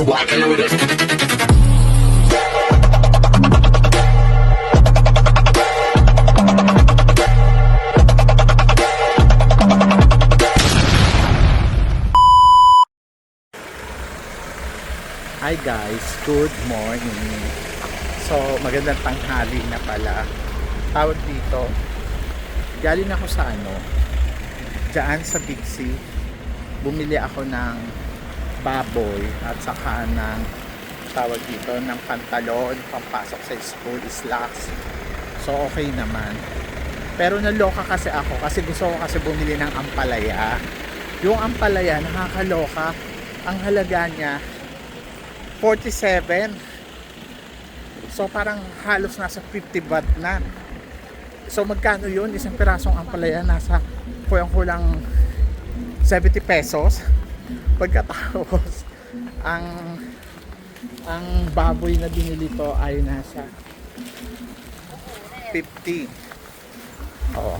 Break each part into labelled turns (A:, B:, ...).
A: walking with it.
B: Hi guys, good morning. So magandang tanghali na pala. Tawag dito, galing ako sa dyan sa Big C. Bumili ako ng baboy at saka ng tawag dito ng pantalon pampasok sa school, slacks. So okay naman. Pero naloka kasi ako kasi gusto ko kasi bumili ng ampalaya. Yung ampalaya nakakaloka. Ang halaga niya 47. So parang halos nasa 50 baht na. So magkano yun? Isang pirasong ampalaya nasa kulang 70 pesos. Pagkatapos ang baboy na binili ko ay nasa 50. Oo.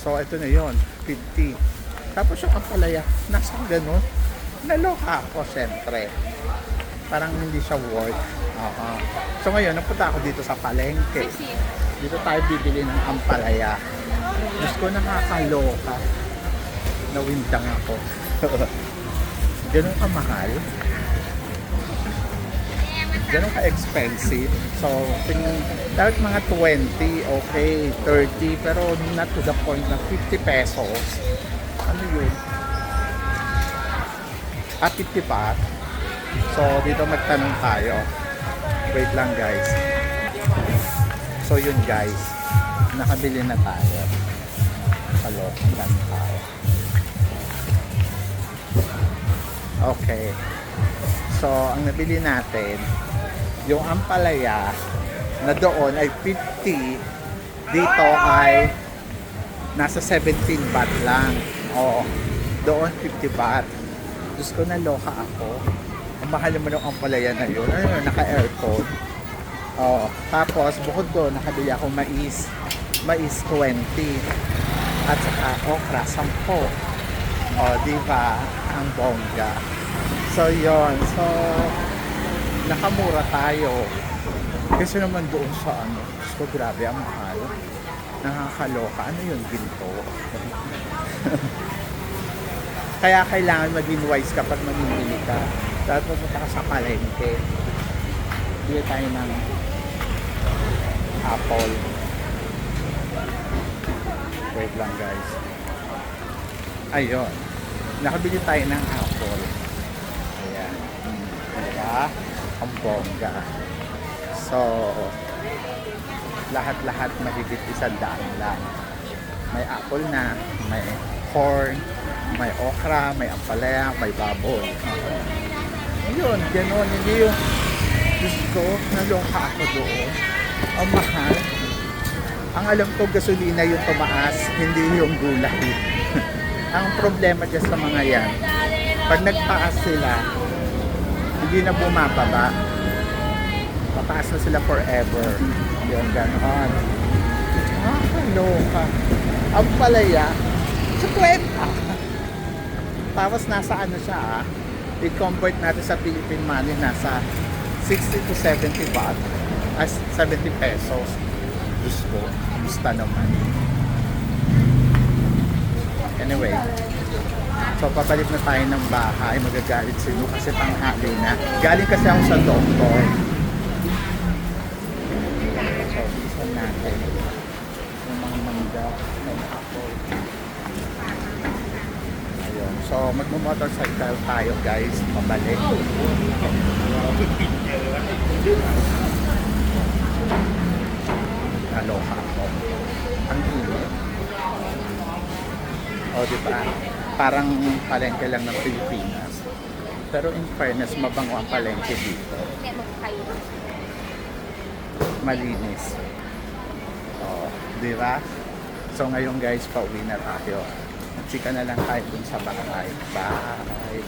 B: So ito na yun, 50. Tapos yung ampalaya nasa ganun. Naloka ako syempre. Parang hindi siya worth. So ngayon, napunta ako dito sa palengke. Dito tayo bibili ng ampalaya. Diyos ko, nakakaloka. Nawindang ako. Ganun ka mahal. Ganun ka expensive. So, dapat mga 20, okay, 30, pero not to the point na 50 pesos. Ano yun? 50 pa. So dito magtanong tayo. Wait lang guys. So yun guys, nakabili na tayo. Hello, lang tayo. Okay. So ang nabili natin, yung ampalaya na doon ay 50, dito ay nasa 17 baht lang. Oo. Doon 50 baht. Diyos ko, naloka ako. Ang mahal naman ng ampalaya na yun. Ano, naka-aircon. Oh, tapos, bukod doon, nakabili ako mais. Mais 20. At saka, okra, 10. Oh, diba? Ang bongga. So, yon. So, nakamura tayo. Kasi naman doon sa Diyos ko, grabe, ang mahal. Nakakaloka. Ano yun, ginto? Kaya kailangan maging wise kapag mamimili ka. Dapat pupunta ka sa palengke. Bili tayo ng apple. Wait lang guys. Ayun. Nakabili tayo ng apple. Ayan. Diba? Ang bongga. So, lahat-lahat mahigit 100 lang. May apple na. May corn. May okra, may ampalaya, may baboy. Ayun, gano'n. Hindi yung Diyos ko, naloka ako doon. Ang mahal. Ang alam ko, gasolina yung tumaas, hindi yung gulay. Ang problema dyan sa mga yan, pag nagtaas sila, hindi na bumababa. Mataas na sila forever. Yun, gano'n. Nakakaloka. Ampalaya, sa kwenta. Tapos nasa siya i-convert natin sa Philippine money, nasa 60 to 70 baht as 70 pesos. Diyos ko, gusto naman. Anyway, so papalik na tayo ng bahay. Magagalit si Lu kasi tanghali na. Galing kasi ako sa doktor. So, isa natin yung mga mangga ng apple. So magmo-motorcycle tayo guys, pabalik. Naloka ako. Ang init. O diba? Parang palengke lang ng Pilipinas. Pero in fairness, mabango ang palengke dito. Malinis. O, diba? So ngayon guys, pauwi na tayo. Chika na lang tayo dun sa bahay. Bye!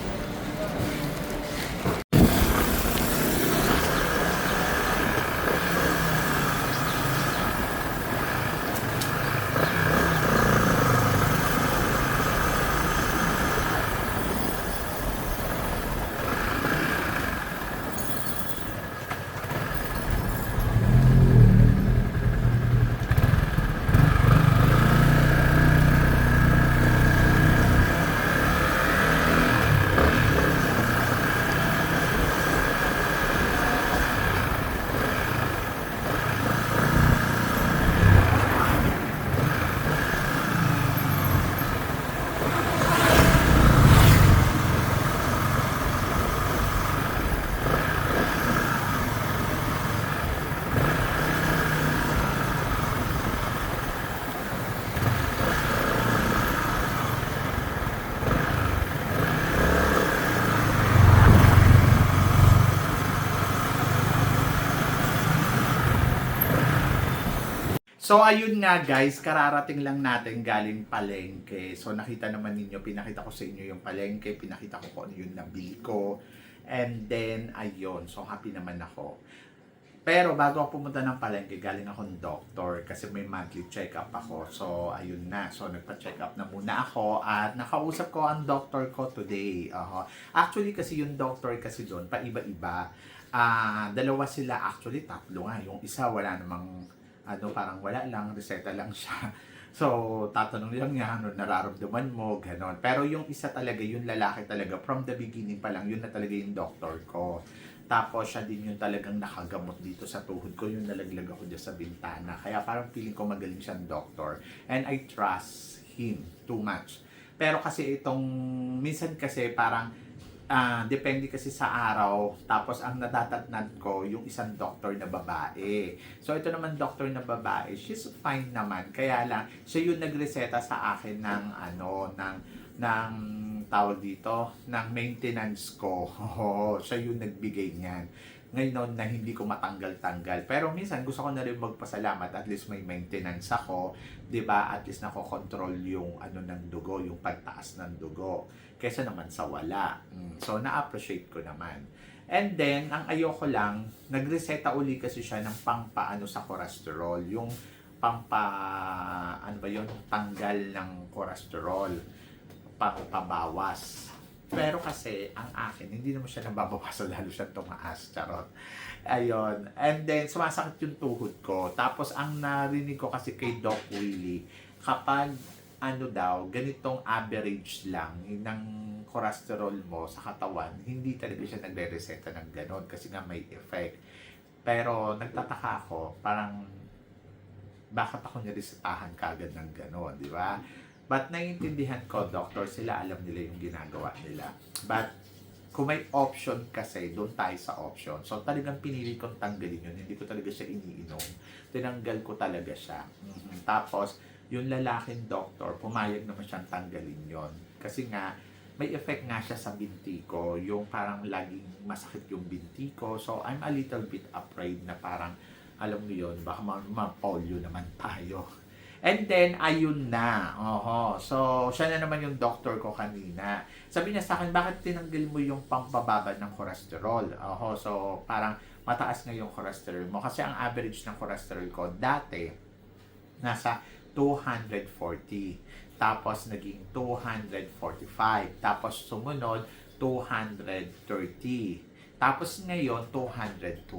B: So ayun nga guys, kararating lang natin galing palengke. So nakita naman ninyo, pinakita ko sa inyo yung palengke, pinakita ko kung ano yung nabili ko. And then ayun, so happy naman ako. Pero bago ako pumunta ng palengke, galing akong doctor kasi may monthly check-up ako. So ayun na, so nagpa-check up na muna ako at nakausap ko ang doctor ko today. Actually kasi yung doctor kasi doon, paiba-iba. Dalawa sila, actually tatlo nga. Yung isa wala namang parang wala lang, reseta lang siya. So, tatanong lang niya, ano nararamdaman mo, ganon. Pero yung isa talaga, yung lalaki talaga, from the beginning pa lang, yun na talaga yung doctor ko. Tapos, siya din yung talagang nakagamot dito sa tuhod ko, yung nalaglag ako dyan sa bintana. Kaya parang feeling ko magaling siyang doctor. And I trust him too much. Pero kasi minsan kasi parang, depende kasi sa araw. Tapos ang natatatnad ko yung isang doctor na babae. So ito naman doctor na babae, she's fine naman. Kaya lang siya yung nagreseta sa akin ng ng tawag dito, ng maintenance ko. Siya yung nagbigay niyan. Ngayon na hindi ko matanggal-tanggal. Pero minsan gusto ko na rin magpasalamat, at least may maintenance ako, 'di ba? At least nako-control yung ng dugo, yung pagtaas ng dugo kaysa naman sa wala. So na-appreciate ko naman. And then ang ayoko lang, nagreseta uli kasi siya ng pangpaano sa cholesterol, yung tanggal ng cholesterol, pampabawas. Pero kasi, ang akin, hindi naman siya nababawasan, lalo siya tumaas, charot. Ayun. And then, sumasakit yung tuhod ko. Tapos, ang narinig ko kasi kay Doc Willie, kapag, ganitong average lang ng cholesterol mo sa katawan, hindi talaga siya nagre-reseta ng ganon kasi nga may effect. Pero, nagtataka ako, parang, bakit ako niresetahan kagad ng ganon, di ba? But naiintindihan ko, doctor, sila alam nila yung ginagawa nila. But kung may option kasi, doon tayo sa option. So talagang pinili kong tanggalin yun. Hindi ko talaga siya iniinom. Tinanggal ko talaga siya. Tapos, yung lalaking doctor, pumayag naman siyang tanggalin yon. Kasi nga, may effect nga siya sa binti ko. Yung parang laging masakit yung binti ko. So I'm a little bit afraid na parang, alam mo yun, baka ma-polio naman tayo. And then, ayun na. So, siya na naman yung doctor ko kanina. Sabi niya sa akin, bakit tinanggal mo yung pampababa ng cholesterol? So, parang mataas nga yung cholesterol mo. Kasi ang average ng cholesterol ko, dati, nasa 240. Tapos, naging 245. Tapos, sumunod, 230. Tapos, ngayon, 212.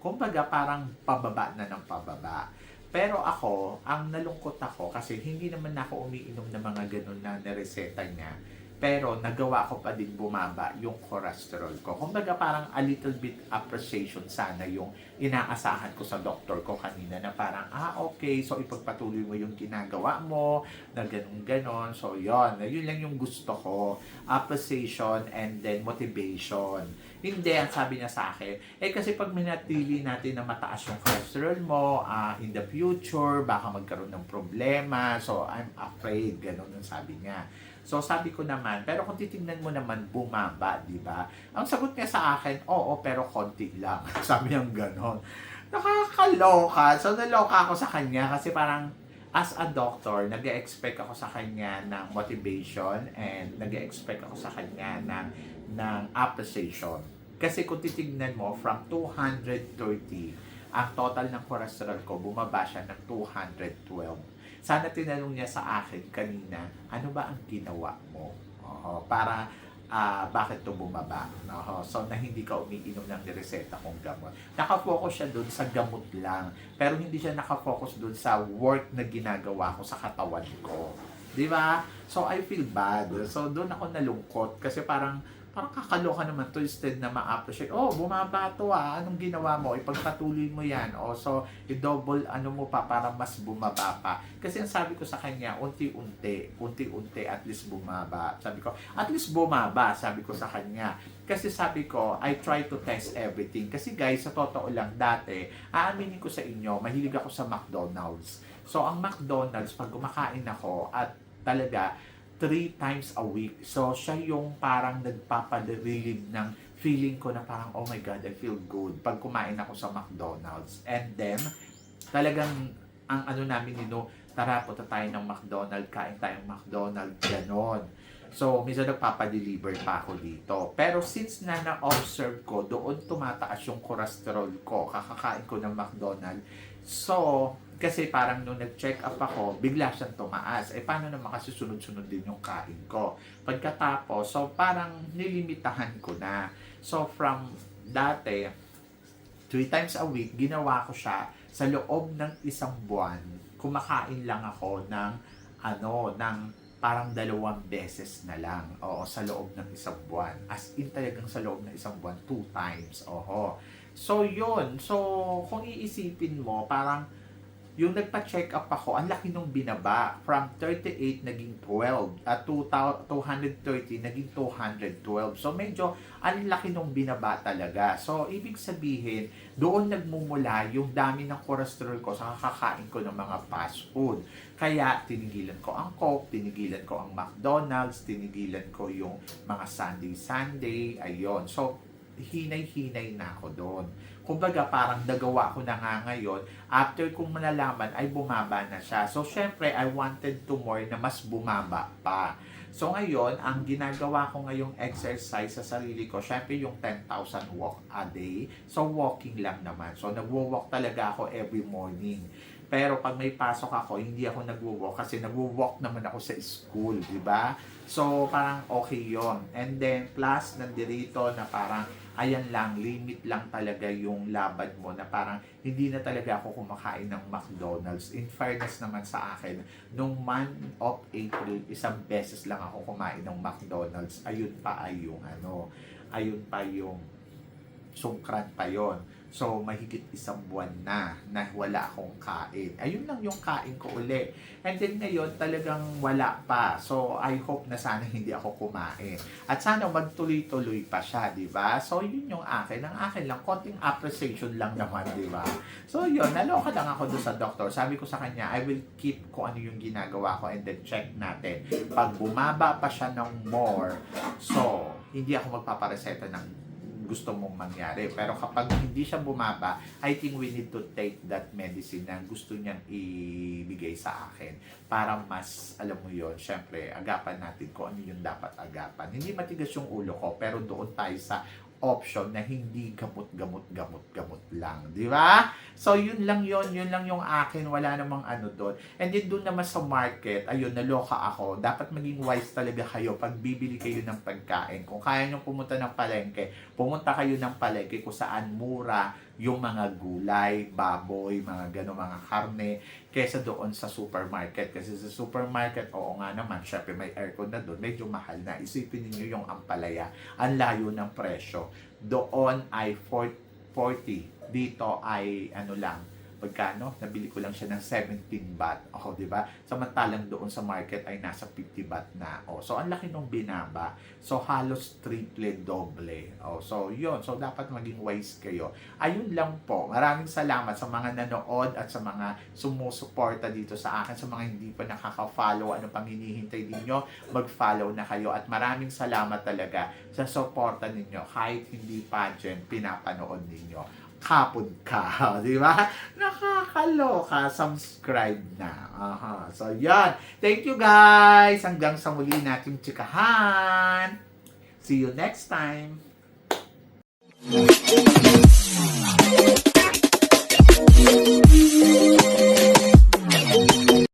B: Kumbaga, parang pababa na ng pababa. Pero ako, ang nalungkot ako kasi hindi naman ako umiinom ng mga ganun na nireseta niya. Pero nagawa ko pa din bumaba yung cholesterol ko. Kumbaga parang a little bit appreciation sana yung inaasahan ko sa doktor ko kanina na parang, okay, so ipagpatuloy mo yung ginagawa mo, na ganun-ganon. So yun lang yung gusto ko. Appreciation and then motivation. Hindi, ang sabi niya sa akin, kasi pag minatili natin na mataas yung cholesterol mo, in the future, baka magkaroon ng problema. So, I'm afraid, ganun ang sabi niya. So, sabi ko naman, pero kung titingnan mo naman, bumaba, di ba? Ang sagot niya sa akin, oo, pero konti lang. Sabi niya ganon. Nakakaloka. So, naloka ako sa kanya kasi parang, as a doctor, nag-expect ako sa kanya ng motivation and nag-expect ako sa kanya ng appreciation. Kasi kung titignan mo, from 230, ang total ng cholesterol ko, bumaba siya ng 212. Sana tinanong niya sa akin kanina, ano ba ang ginawa mo? Para bakit to bumaba? So, na hindi ka umiinom ng nireseta kong gamot. Nakafocus siya doon sa gamot lang. Pero hindi siya nakafocus doon sa work na ginagawa ko sa katawan ko. Di ba? So, I feel bad. So, doon ako nalungkot kasi parang kakaloka naman to instead na ma-appreciate. Bumaba to anong ginawa mo? Ipagpatuloy mo yan. So, i-double mo pa para mas bumaba pa. Kasi ang sabi ko sa kanya, unti-unti, at least bumaba. Sabi ko, at least bumaba, sabi ko sa kanya. Kasi sabi ko, I try to test everything. Kasi guys, sa totoo lang, dati, aaminin ko sa inyo, mahilig ako sa McDonald's. So, ang McDonald's, pag kumakain ako, at talaga, 3 times a week. So, siya yung parang nagpapadelive ng feeling ko na parang, oh my God, I feel good pag kumain ako sa McDonald's. And then,
A: talagang ang ano namin tara punta tayo ng McDonald's, kain tayong McDonald's, ganon. So, minsan nagpapadeliver pa ako dito. Pero since na-observe ko, doon tumataas yung cholesterol ko, kakakain ko ng McDonald's. So, kasi parang nung nag-check up ako, bigla siyang tumaas. Eh, paano naman kasi sunod-sunod din yung kain ko? Pagkatapos, so parang nilimitahan ko na. So, from dati, 3 times a week, ginawa ko siya sa loob ng isang buwan. Kumakain lang ako ng parang 2 beses na lang. Oo, sa loob ng isang buwan. As in talagang sa loob ng isang buwan, 2 times. Oho. So, yun. So, kung iisipin mo, parang yung nagpa-check up ako, ang laki nung binaba. From 38 naging 12. At 230 naging 212. So, medyo ang laki nung binaba talaga. So, ibig sabihin, doon nagmumula yung dami ng cholesterol ko sa kakakain ko ng mga fast food. Kaya, tinigilan ko ang Coke, tinigilan ko ang McDonald's, tinigilan ko yung mga Sunday, ayun. So, hinay-hinay na ako doon. Kumbaga, parang nagawa ko na nga ngayon, after kong malalaman ay bumaba na siya. So, syempre, I wanted to more na mas bumaba pa. So, ngayon, ang ginagawa ko ngayong exercise sa sarili ko, syempre yung 10,000 walk a day. So, walking lang naman. So, nagwo-walk talaga ako every morning. Pero pag may pasok ako, hindi ako nagwo-walk kasi nagwo-walk naman ako sa school, di ba? So, parang okay yon. And then, plus, nandirito na parang, ayan lang, limit lang talaga yung laban mo na parang hindi na talaga ako kumakain ng McDonald's. In fairness naman sa akin, nung month of April, 1 beses lang ako kumain ng McDonald's. Ayun pa yung sungkran pa yon. So, mahigit 1 buwan na wala akong kain. Ayun lang yung kain ko uli. And then ngayon, talagang wala pa. So, I hope na sana hindi ako kumain. At sana magtuloy-tuloy pa siya, di ba? So, yun yung akin. Ang akin lang, konting appreciation lang naman, di ba? So, yun, naloka lang ako doon sa doktor. Sabi ko sa kanya, I will keep kung ano yung ginagawa ko and then check natin. Pag bumaba pa siya ng more, so, hindi ako magpapareseta ng gusto mong mangyari. Pero kapag hindi siya bumaba, I think we need to take that medicine na gusto niyang ibigay sa akin para mas, alam mo yon, syempre, agapan natin kung ano yung dapat agapan. Hindi matigas yung ulo ko, pero doon tayo sa option na hindi gamot lang, di ba? So, yun lang yung akin, wala namang ano doon. And then, doon naman sa market, ayun, naloka ako. Dapat maging wise talaga kayo pag bibili kayo ng pagkain. Kung kaya nyo pumunta ng palengke, pumunta kayo ng palengke kung saan mura yung mga gulay, baboy, mga gano'ng mga karne, kesa doon sa supermarket. Kasi sa supermarket, oo nga naman, syempre may aircon na doon, medyo mahal na. Isipin niyo yung ampalaya, ang layo ng presyo. Doon ay 40, dito ay ano lang, pagkano? Nabili ko lang siya ng 17 baht. O, di ba? Samantalang doon sa market ay nasa 50 baht na. O, so, ang laki nung binaba. So, halos triple, doble. O, so, yun. So, dapat maging wise kayo. Ayun lang po. Maraming salamat sa mga nanood at sa mga sumusuporta dito sa akin. Sa mga hindi pa nakaka-follow, ano pang hinihintay ninyo, mag-follow na kayo. At maraming salamat talaga sa suporta ninyo. Kahit hindi pageant, pinapanood ninyo. Kapod ka, di ba? Nakakaloka, subscribe na. So, yan. Thank you, guys. Hanggang sa muli nating tsikahan. See you next time.